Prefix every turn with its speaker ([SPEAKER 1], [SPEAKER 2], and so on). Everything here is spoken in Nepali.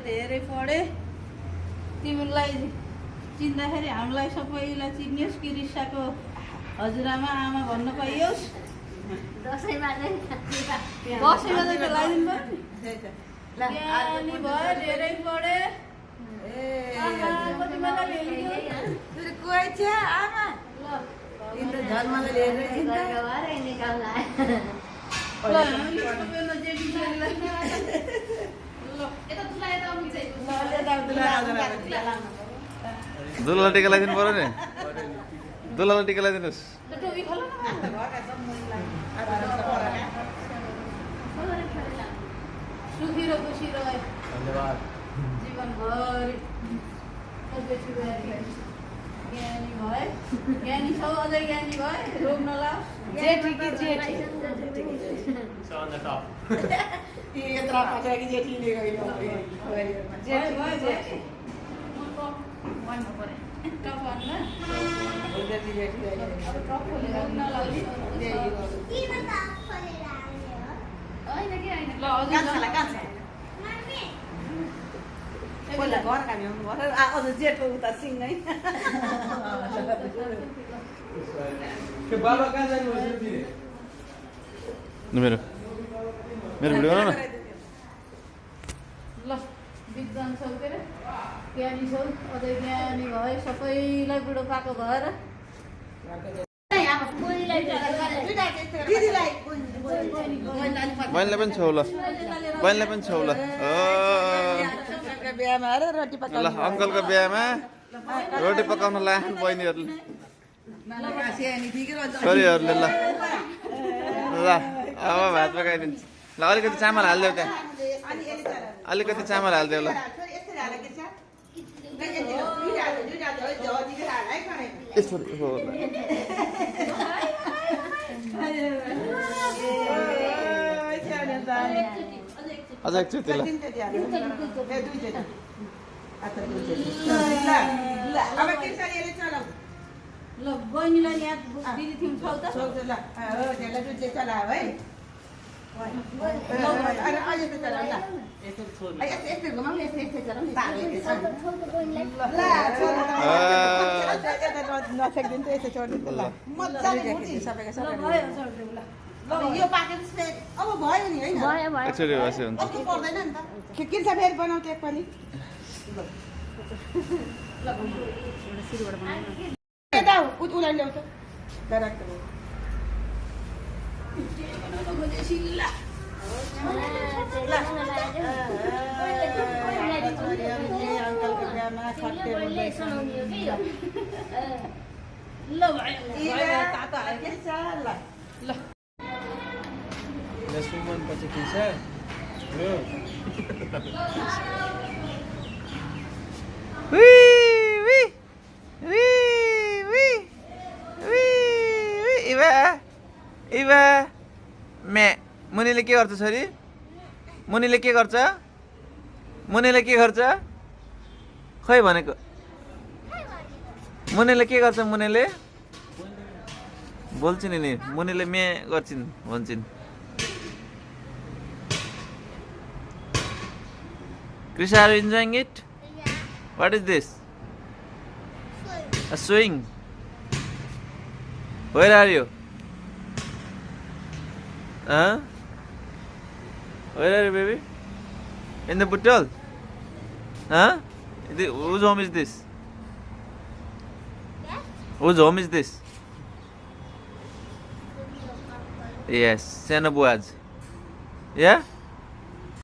[SPEAKER 1] धेरै पढे तिमीलाई चिन्दाखेरि हामीलाई सबैलाई चिन्योस् कि रिसाको हजुरआमा आमा भन्न पाइयोस्। दसैँमा चाहिँ लगाइदिनु भयो धेरै पढे
[SPEAKER 2] दुलालाई टिका लगाइदिनु पर्यो नि, दुलालाई टिका लगाइदिनुहोस्।
[SPEAKER 1] सुखी र खुसी रहे जीवनभरि। ज्ञानी भए, ज्ञानी छौ अझै ज्ञानी भए, रोग नलाओस्। जेठी कि जेठी जेठो उता सिंगै
[SPEAKER 2] मेरो मेरो भिडियो बनाउन
[SPEAKER 1] ल विद्वान छौ के अरे ज्ञानी छौ अझै ज्ञानी भए सबैलाई बुढो पाएको भएर
[SPEAKER 2] बहिनीलाई पनि छौ ल, बहिनीलाई पनि छौ ल। ल अङ्कलको बिहामा रोटी पकाउन लाग्यो बहिनीहरूले, छोरीहरूले। ल ल अब भात पकाइदिन्छ। ल अलिकति चामल हालिदेऊ त्यहाँ, अलिकति चामल हालिदेऊ ल। अझ एकचोटि ल।
[SPEAKER 1] ल बहिनीलाई यहाँ दिदी थियौँ छौ त यो पाकेपछि अब भयो नि हैन
[SPEAKER 2] एकचोटि बस्यो हुन्छ।
[SPEAKER 1] पर्दैन नि त किन्छ फेरि बनाउँथे एकपालि यता उलाई ल्याउँछ डाइरेक्ट
[SPEAKER 3] पछि खिन्छ
[SPEAKER 2] इवा म्या मुनिले के गर्छ छोरी? मुनिले के गर्छ? मुनिले के गर्छ? खै भनेको मुनिले के गर्छ? मुनिले बोल्छिन् नि, मुनिले मे गर्छिन् भन्छन्। Krisha, are you enjoying it?
[SPEAKER 4] Yeah.
[SPEAKER 2] What is this?
[SPEAKER 4] Swing.
[SPEAKER 2] A swing. Where are you? Huh? Where are you, baby? In the bottle? Huh? Whose home is this?
[SPEAKER 4] Yes.
[SPEAKER 2] Whose home is this? Yes, Sanabuaz. Yeah?